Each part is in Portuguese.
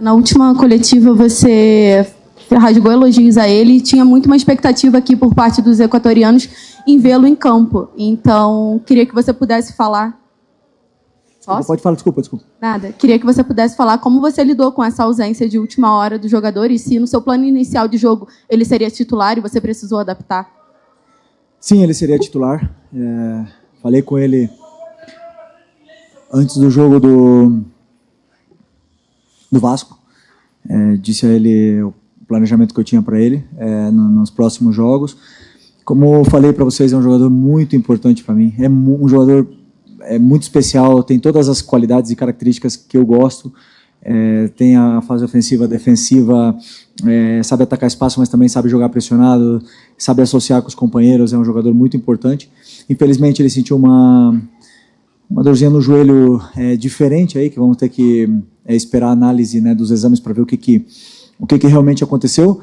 Na última coletiva, você rasgou elogios a ele e tinha muito uma expectativa aqui por parte dos equatorianos em vê-lo em campo. Então, queria que você pudesse falar... Pode falar, desculpa. Nada. Queria que você pudesse falar como você lidou com essa ausência de última hora do jogador e se no seu plano inicial de jogo ele seria titular e você precisou adaptar. Sim, ele seria titular. Falei com ele antes do jogo do Vasco. Disse a ele o planejamento que eu tinha para ele nos próximos jogos. Como eu falei para vocês, é um jogador muito importante para mim. É um jogador muito especial, tem todas as qualidades e características que eu gosto. Tem a fase ofensiva, defensiva, sabe atacar espaço, mas também sabe jogar pressionado, sabe associar com os companheiros, é um jogador muito importante. Infelizmente ele sentiu uma dorzinha no joelho diferente aí, que vamos ter que esperar a análise, né, dos exames para ver o que realmente aconteceu.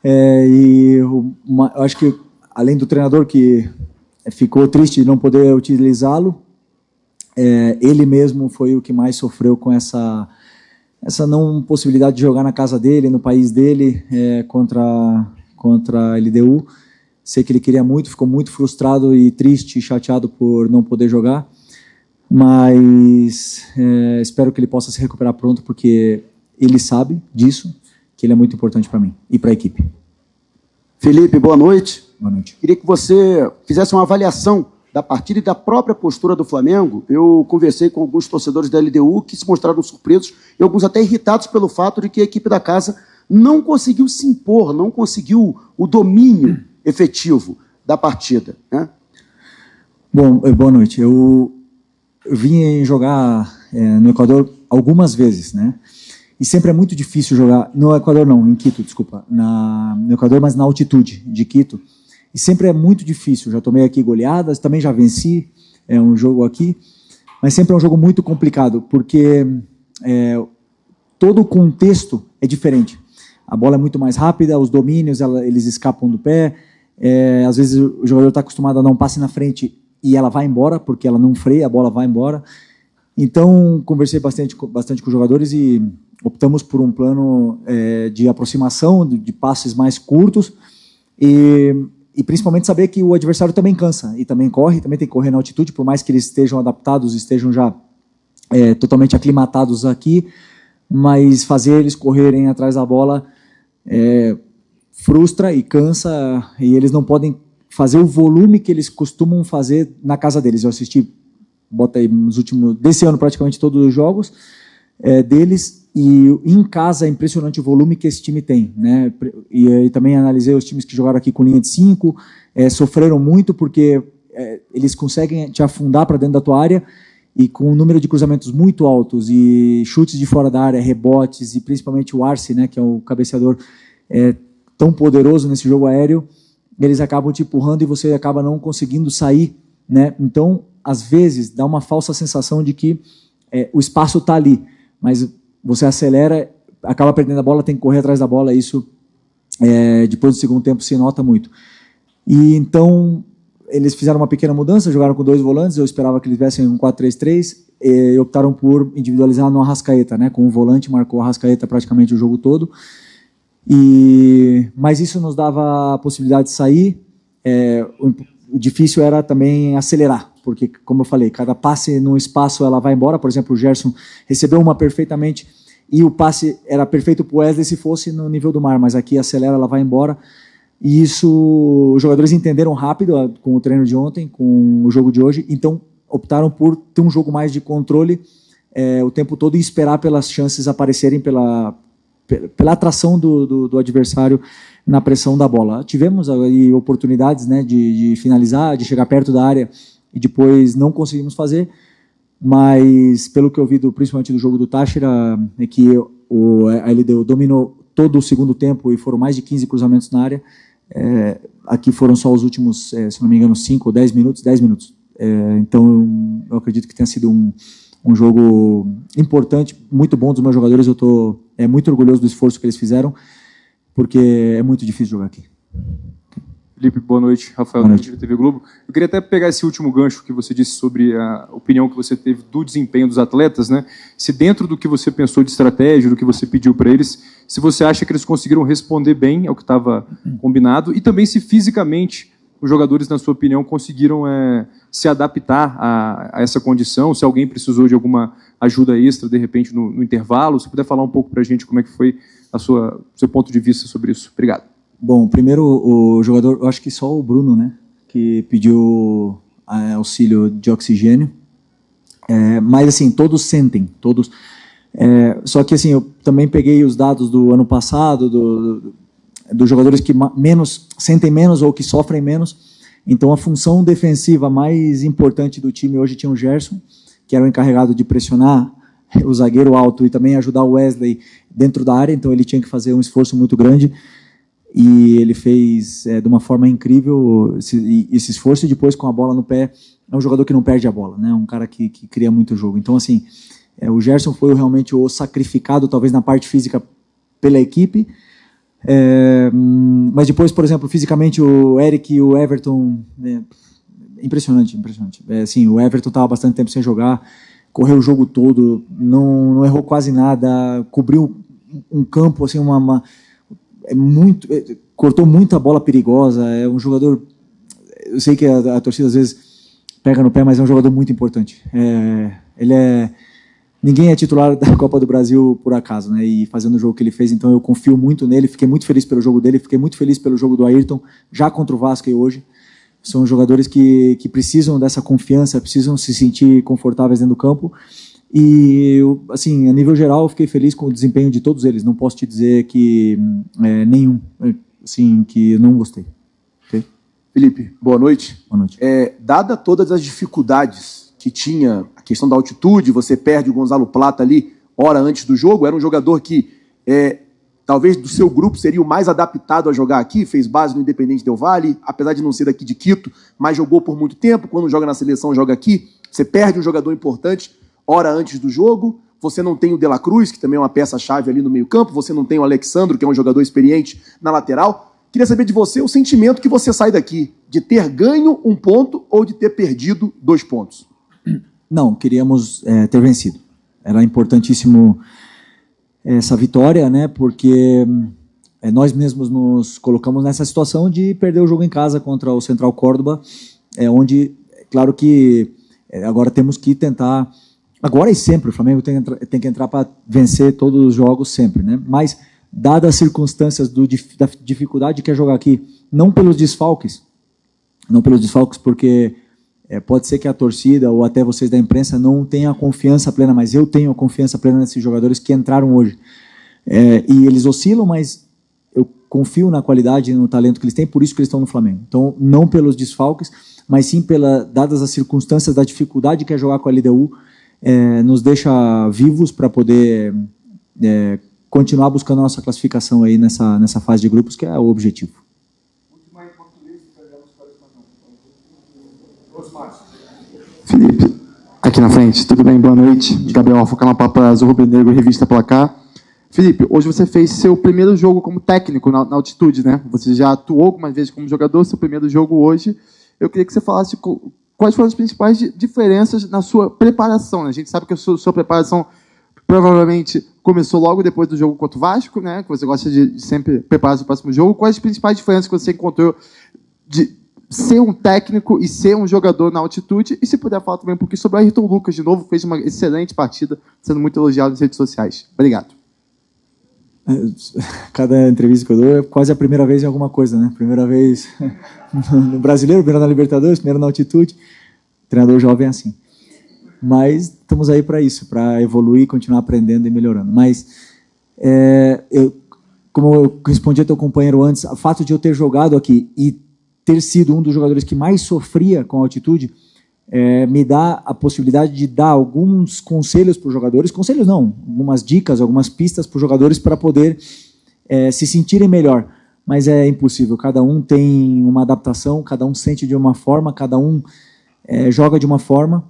Eu acho que além do treinador que ficou triste de não poder utilizá-lo, ele mesmo foi o que mais sofreu com essa não possibilidade de jogar na casa dele, no país dele, contra a LDU. Sei que ele queria muito, ficou muito frustrado e triste e chateado por não poder jogar, mas espero que ele possa se recuperar pronto, porque ele sabe disso, que ele é muito importante para mim e para a equipe. Felipe, boa noite. Boa noite. Queria que você fizesse uma avaliação da partida e da própria postura do Flamengo. Eu conversei com alguns torcedores da LDU que se mostraram surpresos e alguns até irritados pelo fato de que a equipe da casa não conseguiu se impor, não conseguiu o domínio efetivo da partida, né? Bom, boa noite. Eu vim jogar no Equador algumas vezes, né? E sempre é muito difícil jogar no Equador, não, em Quito, desculpa, no Equador, mas na altitude de Quito. E sempre é muito difícil. Já tomei aqui goleadas, também já venci um jogo aqui, mas sempre é um jogo muito complicado, porque todo o contexto é diferente. A bola é muito mais rápida, os domínios eles escapam do pé, às vezes o jogador está acostumado a dar um passe na frente e ela vai embora, porque ela não freia, a bola vai embora. Então, conversei bastante com os jogadores e optamos por um plano de aproximação, de passes mais curtos, e principalmente saber que o adversário também cansa e também corre, também tem que correr na altitude, por mais que eles estejam adaptados, estejam já totalmente aclimatados aqui, mas fazer eles correrem atrás da bola frustra e cansa, e eles não podem fazer o volume que eles costumam fazer na casa deles. Eu assisti, desse ano praticamente todos os jogos deles, e em casa é impressionante o volume que esse time tem, né? E também analisei os times que jogaram aqui com linha de 5, sofreram muito porque eles conseguem te afundar para dentro da tua área, e com um número de cruzamentos muito altos e chutes de fora da área, rebotes, e principalmente o Arce, né, que é o cabeceador tão poderoso nesse jogo aéreo, eles acabam te empurrando e você acaba não conseguindo sair, né? Então, às vezes, dá uma falsa sensação de que o espaço está ali, mas você acelera, acaba perdendo a bola, tem que correr atrás da bola, isso depois do segundo tempo se nota muito. E então eles fizeram uma pequena mudança, jogaram com 2 volantes, eu esperava que eles tivessem um 4-3-3, e optaram por individualizar no Arrascaeta, né? Com um volante, marcou o Arrascaeta praticamente o jogo todo, mas isso nos dava a possibilidade de sair. O difícil era também acelerar, porque, como eu falei, cada passe no espaço ela vai embora. Por exemplo, o Gerson recebeu uma perfeitamente e o passe era perfeito para o Wesley se fosse no nível do mar, mas aqui acelera, ela vai embora. E isso os jogadores entenderam rápido com o treino de ontem, com o jogo de hoje, então optaram por ter um jogo mais de controle o tempo todo e esperar pelas chances aparecerem, pela atração do adversário na pressão da bola. Tivemos aí oportunidades, né, de finalizar, de chegar perto da área, e depois não conseguimos fazer, mas pelo que eu vi principalmente do jogo do Táchira, é que a LDU dominou todo o segundo tempo e foram mais de 15 cruzamentos na área. Aqui foram só os últimos, se não me engano, 5 ou 10 minutos. Então eu acredito que tenha sido um jogo importante, muito bom dos meus jogadores. Eu estou muito orgulhoso do esforço que eles fizeram, porque é muito difícil jogar aqui. Felipe, boa noite. Rafael, da TV Globo. Eu queria até pegar esse último gancho que você disse sobre a opinião que você teve do desempenho dos atletas, né? Se dentro do que você pensou de estratégia, do que você pediu para eles, se você acha que eles conseguiram responder bem ao que estava combinado e também se fisicamente os jogadores, na sua opinião, conseguiram se adaptar a essa condição, se alguém precisou de alguma ajuda extra, de repente, no intervalo. Se puder falar um pouco para a gente como é que foi o seu ponto de vista sobre isso. Obrigado. Bom, primeiro o jogador, eu acho que só o Bruno, né, que pediu auxílio de oxigênio, mas assim, todos sentem, todos, só que assim, eu também peguei os dados do ano passado, dos jogadores que sentem menos ou que sofrem menos, então a função defensiva mais importante do time hoje tinha o Gerson, que era o encarregado de pressionar o zagueiro alto e também ajudar o Wesley dentro da área, então ele tinha que fazer um esforço muito grande, e ele fez de uma forma incrível esse esforço, e depois com a bola no pé, é um jogador que não perde a bola, né? Um cara que cria muito jogo. Então, assim, o Gerson foi realmente o sacrificado, talvez na parte física, pela equipe, mas depois, por exemplo, fisicamente, o Eric e o Everton, impressionante. Assim, o Everton estava bastante tempo sem jogar, correu o jogo todo, não errou quase nada, cobriu um campo, assim, cortou muita bola perigosa, é um jogador, eu sei que a torcida às vezes pega no pé, mas é um jogador muito importante. Ninguém é titular da Copa do Brasil por acaso, né? E fazendo o jogo que ele fez, então eu confio muito nele, fiquei muito feliz pelo jogo dele, fiquei muito feliz pelo jogo do Ayrton, já contra o Vasco e hoje. São jogadores que precisam dessa confiança, precisam se sentir confortáveis dentro do campo. E, assim, a nível geral, eu fiquei feliz com o desempenho de todos eles. Não posso te dizer que nenhum, assim, que eu não gostei. Okay? Felipe, boa noite. Boa noite. Dada todas as dificuldades que tinha, a questão da altitude, você perde o Gonzalo Plata ali, hora antes do jogo, era um jogador que, talvez do seu grupo, seria o mais adaptado a jogar aqui, fez base no Independente Del Valle, apesar de não ser daqui de Quito, mas jogou por muito tempo, quando joga na seleção, joga aqui. Você perde um jogador importante hora antes do jogo, você não tem o De La Cruz, que também é uma peça-chave ali no meio-campo, você não tem o Alexandro, que é um jogador experiente na lateral. Queria saber de você o sentimento que você sai daqui, de ter ganho um ponto ou de ter perdido 2 pontos. Não, queríamos ter vencido. Era importantíssimo essa vitória, né? Porque nós mesmos nos colocamos nessa situação de perder o jogo em casa contra o Central Córdoba, onde, claro que agora temos que tentar. Agora e sempre, o Flamengo tem que entrar para vencer todos os jogos sempre, né? Mas, dadas as circunstâncias da dificuldade que é jogar aqui, não pelos desfalques, porque pode ser que a torcida ou até vocês da imprensa não tenham a confiança plena, mas eu tenho a confiança plena nesses jogadores que entraram hoje. E eles oscilam, mas eu confio na qualidade e no talento que eles têm, por isso que eles estão no Flamengo. Então, não pelos desfalques, mas sim dadas as circunstâncias da dificuldade que é jogar com a LDU, nos deixa vivos para poder continuar buscando a nossa classificação aí nessa fase de grupos, que é o objetivo. Felipe, aqui na frente, tudo bem? Boa noite. Gabriel Alfa, Papa Azul Rubro Negro, Revista Placar. Felipe, hoje você fez seu primeiro jogo como técnico na altitude, né? Você já atuou algumas vezes como jogador, seu primeiro jogo hoje. Eu queria que você falasse quais foram as principais diferenças na sua preparação, né? A gente sabe que a sua preparação provavelmente começou logo depois do jogo contra o Vasco, né? Que você gosta de sempre preparar o próximo jogo. Quais as principais diferenças que você encontrou de ser um técnico e ser um jogador na altitude? E se puder falar também um pouquinho sobre o Ayrton Lucas, de novo, fez uma excelente partida, sendo muito elogiado nas redes sociais. Obrigado. Cada entrevista que eu dou é quase a primeira vez em alguma coisa, né? Primeira vez no Brasileiro, primeira na Libertadores, primeira na altitude. Treinador jovem é assim. Mas estamos aí para isso, para evoluir, continuar aprendendo e melhorando. Mas, como eu respondi a teu companheiro antes, o fato de eu ter jogado aqui e ter sido um dos jogadores que mais sofria com a altitude, me dá a possibilidade de dar alguns conselhos para os jogadores, conselhos não, algumas dicas, algumas pistas para os jogadores para poder se sentirem melhor. Mas é impossível, cada um tem uma adaptação, cada um sente de uma forma, cada um joga de uma forma,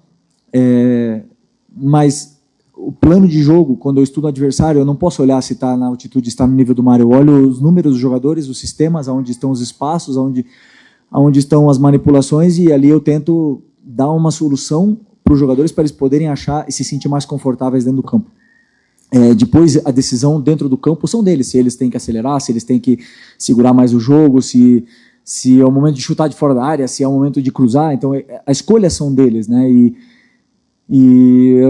mas o plano de jogo, quando eu estudo o adversário, eu não posso olhar se está na altitude, se está no nível do mar, eu olho os números dos jogadores, os sistemas, onde estão os espaços, onde onde estão as manipulações, e ali eu tento dar uma solução para os jogadores para eles poderem achar e se sentir mais confortáveis dentro do campo. Depois, a decisão dentro do campo são deles, se eles têm que acelerar, se eles têm que segurar mais o jogo, se é o momento de chutar de fora da área, se é o momento de cruzar. Então, a escolha são deles, né?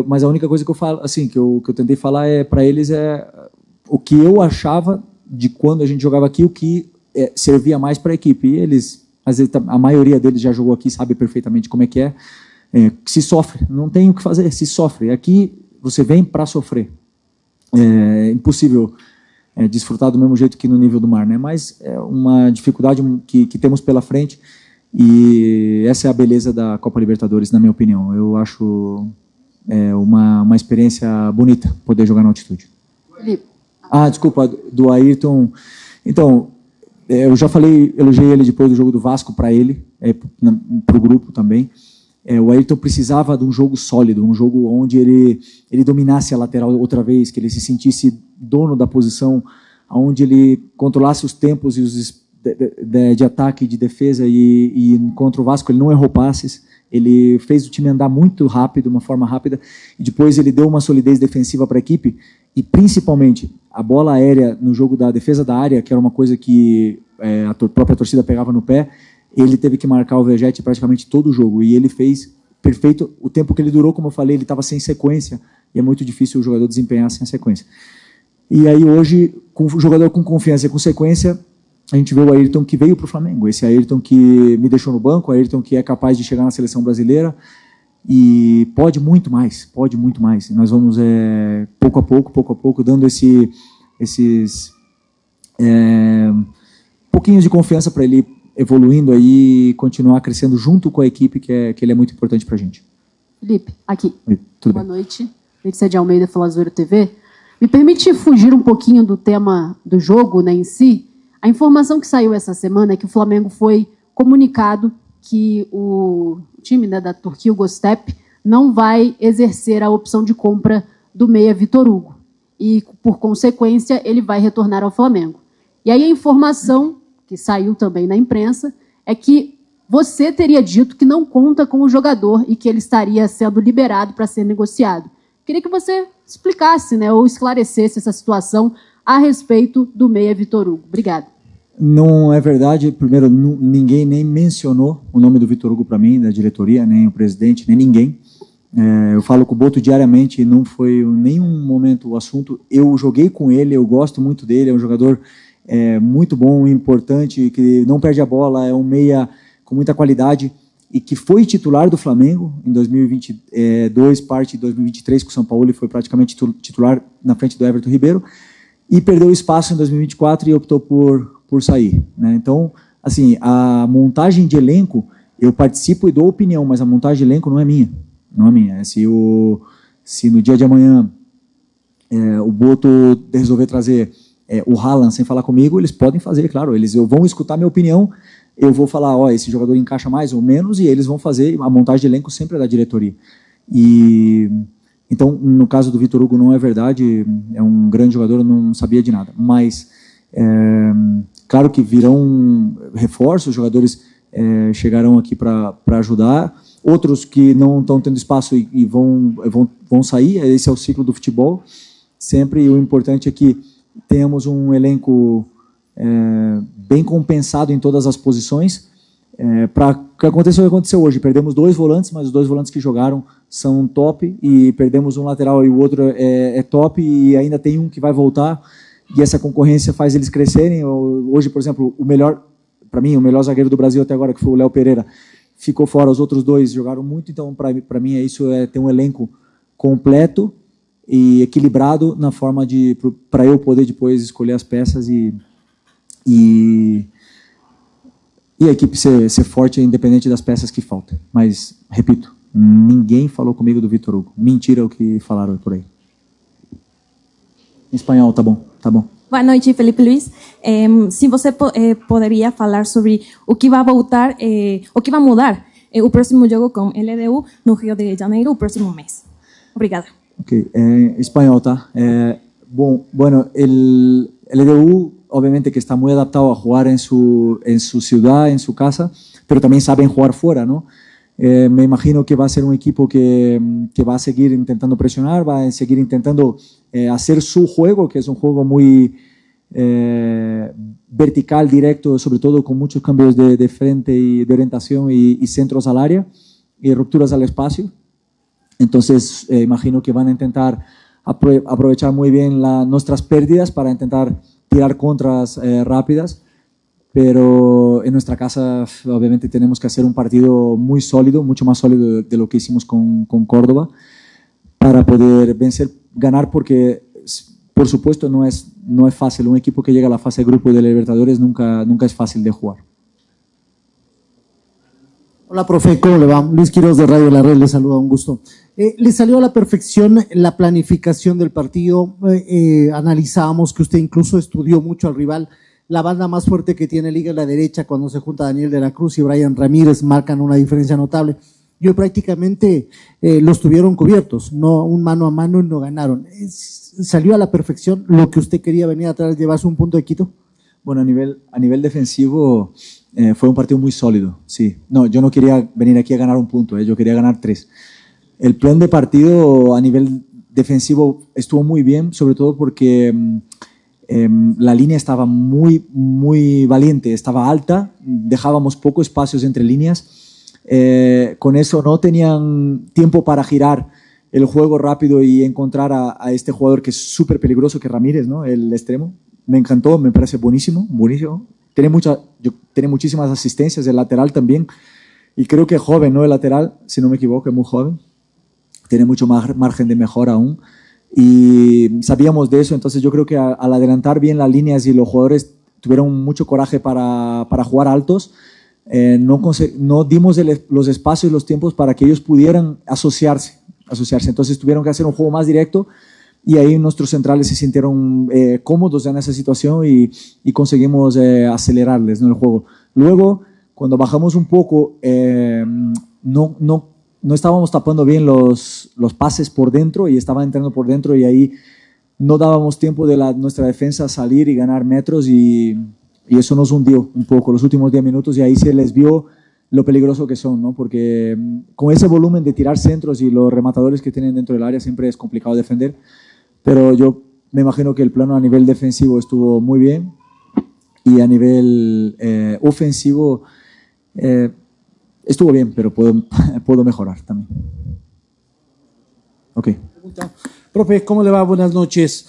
Mas a única coisa que eu falo, assim, que eu tentei falar para eles o que eu achava de quando a gente jogava aqui, o que servia mais para a equipe. E eles, às vezes, a maioria deles já jogou aqui, sabe perfeitamente como é que é. Se sofre, não tem o que fazer, se sofre. Aqui você vem para sofrer. É impossível desfrutar do mesmo jeito que no nível do mar, né? Mas é uma dificuldade que temos pela frente, e essa é a beleza da Copa Libertadores, na minha opinião. Eu acho uma experiência bonita poder jogar na altitude. Desculpa, do Ayrton. Então, eu já elogiei ele depois do jogo do Vasco para ele, para o grupo também. O Ayrton precisava de um jogo sólido, um jogo onde ele dominasse a lateral outra vez, que ele se sentisse dono da posição, onde ele controlasse os tempos de ataque e de defesa, e contra o Vasco ele não errou passes, ele fez o time andar muito rápido, uma forma rápida, e depois ele deu uma solidez defensiva para a equipe, e principalmente a bola aérea no jogo da defesa da área, que era uma coisa que a própria torcida pegava no pé. Ele teve que marcar o Vegete praticamente todo o jogo, e ele fez perfeito. O tempo que ele durou, como eu falei, ele estava sem sequência, e é muito difícil o jogador desempenhar sem sequência. E aí hoje, com o jogador com confiança e com sequência, a gente vê o Ayrton que veio para o Flamengo, esse Ayrton que me deixou no banco, o Ayrton que é capaz de chegar na seleção brasileira, e pode muito mais. Nós vamos, pouco a pouco, dando esses pouquinhos de confiança para ele evoluindo aí e continuar crescendo junto com a equipe, que ele é muito importante para a gente. Felipe, aqui. Oi, tudo Boa bem? noite. Letícia de Almeida, Falazoeiro TV. Me permite fugir um pouquinho do tema do jogo, né, em si. A informação que saiu essa semana é que o Flamengo foi comunicado que o time, né, da Turquia, o Göztepe, não vai exercer a opção de compra do meia Vitor Hugo. E, por consequência, ele vai retornar ao Flamengo. E aí a informação que saiu também na imprensa, é que você teria dito que não conta com o jogador e que ele estaria sendo liberado para ser negociado. Queria que você explicasse, né, ou esclarecesse essa situação a respeito do meia Vitor Hugo. Obrigada. Não é verdade. Primeiro, ninguém nem mencionou o nome do Vitor Hugo para mim, da diretoria, nem o presidente, nem ninguém. Eu falo com o Boto diariamente e não foi em nenhum momento o assunto. Eu joguei com ele, eu gosto muito dele, é um jogador muito bom, importante, que não perde a bola, é um meia com muita qualidade e que foi titular do Flamengo em 2022, parte de 2023 com o São Paulo, e foi praticamente titular na frente do Everton Ribeiro, e perdeu espaço em 2024 e optou por sair, né? Então, assim, a montagem de elenco, eu participo e dou opinião, mas a montagem de elenco não é minha. Se no dia de amanhã o Boto resolver trazer o Haaland sem falar comigo, eles podem fazer, claro, eles vão escutar minha opinião, eu vou falar, esse jogador encaixa mais ou menos, e eles vão fazer, a montagem de elenco sempre é da diretoria. Então, no caso do Vitor Hugo, não é verdade, é um grande jogador, eu não sabia de nada, mas claro que virão reforços, os jogadores chegarão aqui para ajudar, outros que não estão tendo espaço e vão sair, esse é o ciclo do futebol, sempre o importante é que tenhamos um elenco bem compensado em todas as posições, para que aconteça o que aconteceu hoje. Perdemos 2 volantes, mas os 2 volantes que jogaram são top, e perdemos um lateral e o outro é top, e ainda tem um que vai voltar, e essa concorrência faz eles crescerem. Hoje, por exemplo, para mim, o melhor zagueiro do Brasil até agora, que foi o Léo Pereira, ficou fora, os outros 2 jogaram muito, então para mim isso é ter um elenco completo e equilibrado na forma para eu poder depois escolher as peças e a equipe ser forte, independente das peças que faltam. Mas, repito, ninguém falou comigo do Vitor Hugo. Mentira o que falaram por aí. Em espanhol, tá bom. Boa noite, Felipe Luiz. Se você poderia falar sobre o que vai voltar, o que vai mudar o próximo jogo com LDU no Rio de Janeiro, o próximo mês. Obrigada. Ok, espanhol, tá? Bueno, el LDU obviamente que está muy adaptado a jugar en su ciudad, en su casa, pero también saben jugar fuera, ¿no? Me imagino que va a ser un equipo que va a seguir intentando presionar, va a seguir intentando hacer su juego, que es un juego muy vertical, directo, sobre todo con muchos cambios de frente y de orientación y centros al área y rupturas al espacio. Entonces, imagino que van a intentar aprovechar muy bien nuestras pérdidas para intentar tirar contras rápidas. Pero en nuestra casa obviamente tenemos que hacer un partido muy sólido, mucho más sólido de lo que hicimos con Córdoba, para poder ganar, porque por supuesto no es fácil. Un equipo que llega a la fase de grupo de Libertadores nunca es fácil de jugar. Hola, profe, ¿cómo le va? Luis Quiroz de Radio La Red, le saluda, un gusto. Le salió a la perfección la planificación del partido, analizábamos que usted incluso estudió mucho al rival. La banda más fuerte que tiene Liga es la derecha, cuando se junta Daniel de la Cruz y Brian Ramírez marcan una diferencia notable. Y hoy prácticamente los tuvieron cubiertos, no un mano a mano y no ganaron. ¿Salió a la perfección lo que usted quería venir atrás, llevarse un punto de Quito? Bueno, a nivel defensivo fue un partido muy sólido, sí. No, yo no quería venir aquí a ganar un punto, yo quería ganar 3. El plan de partido a nivel defensivo estuvo muy bien, sobre todo porque la línea estaba muy valiente, estaba alta, dejábamos pocos espacios entre líneas. Con eso no tenían tiempo para girar el juego rápido y encontrar a este jugador que es súper peligroso, que es Ramírez, ¿no? El extremo. Me encantó, me parece buenísimo. Tiene muchísimas asistencias, el lateral también. Y creo que es joven, ¿no? El lateral, si no me equivoco, es muy joven. Tiene mucho más margen de mejora aún. Y sabíamos de eso, entonces yo creo que al adelantar bien las líneas y los jugadores tuvieron mucho coraje para jugar altos, no dimos los espacios y los tiempos para que ellos pudieran asociarse. Entonces tuvieron que hacer un juego más directo y ahí nuestros centrales se sintieron cómodos en esa situación y conseguimos acelerarles, ¿no?, el juego. Luego, cuando bajamos un poco, no estábamos tapando bien los pases por dentro y estaban entrando por dentro y ahí no dábamos tiempo de nuestra defensa a salir y ganar metros y eso nos hundió un poco los últimos 10 minutos y ahí se les vio lo peligroso que son, ¿no? Porque con ese volumen de tirar centros y los rematadores que tienen dentro del área siempre es complicado defender, pero yo me imagino que el plano a nivel defensivo estuvo muy bien y a nivel ofensivo estuvo bien, pero puedo mejorar también. Ok. Profe, ¿cómo le va? Buenas noches.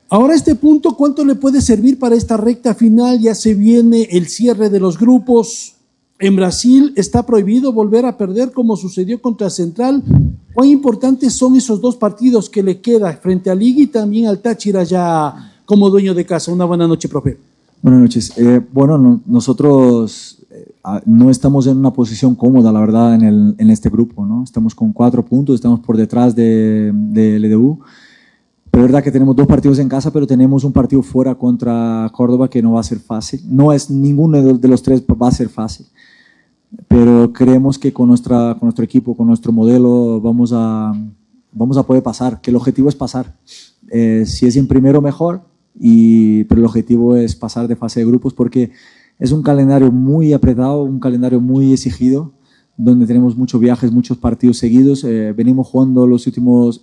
Ahora este punto, ¿cuánto le puede servir para esta recta final? Ya se viene el cierre de los grupos. En Brasil está prohibido volver a perder como sucedió contra Central. ¿Cuán importantes son esos 2 partidos que le queda frente a Liga y también al Táchira ya como dueño de casa? Una buena noche, profe. Buenas noches. Nosotros no estamos en una posición cómoda, la verdad, en este grupo, ¿no? Estamos con 4 puntos, estamos por detrás de LDU. Pero es verdad que tenemos 2 partidos en casa, pero tenemos un partido fuera contra Córdoba que no va a ser fácil. No es ninguno de los 3 va a ser fácil. Pero creemos que con nuestro equipo, con nuestro modelo, vamos a poder pasar, que el objetivo es pasar. Si es en primero, mejor, pero el objetivo es pasar de fase de grupos porque es un calendario muy apretado, un calendario muy exigido, donde tenemos muchos viajes, muchos partidos seguidos. Venimos jugando ese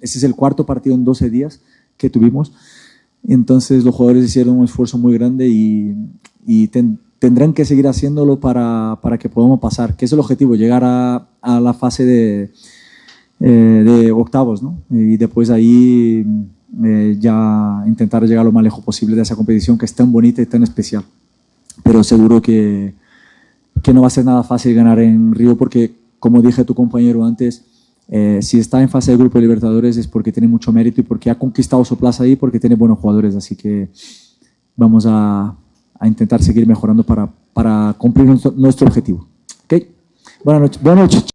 es el 4º partido en 12 días que tuvimos. Entonces los jugadores hicieron un esfuerzo muy grande y tendrán que seguir haciéndolo para que podamos pasar, que es el objetivo, llegar a la fase de octavos, ¿no? Y después ahí ya intentar llegar lo más lejos posible de esa competición que es tan bonita y tan especial. Pero seguro que no va a ser nada fácil ganar en Río porque, como dije a tu compañero antes, si está en fase de grupo de Libertadores es porque tiene mucho mérito y porque ha conquistado su plaza ahí, porque tiene buenos jugadores, así que vamos a intentar seguir mejorando para cumplir nuestro objetivo. ¿Okay? Buenas noches.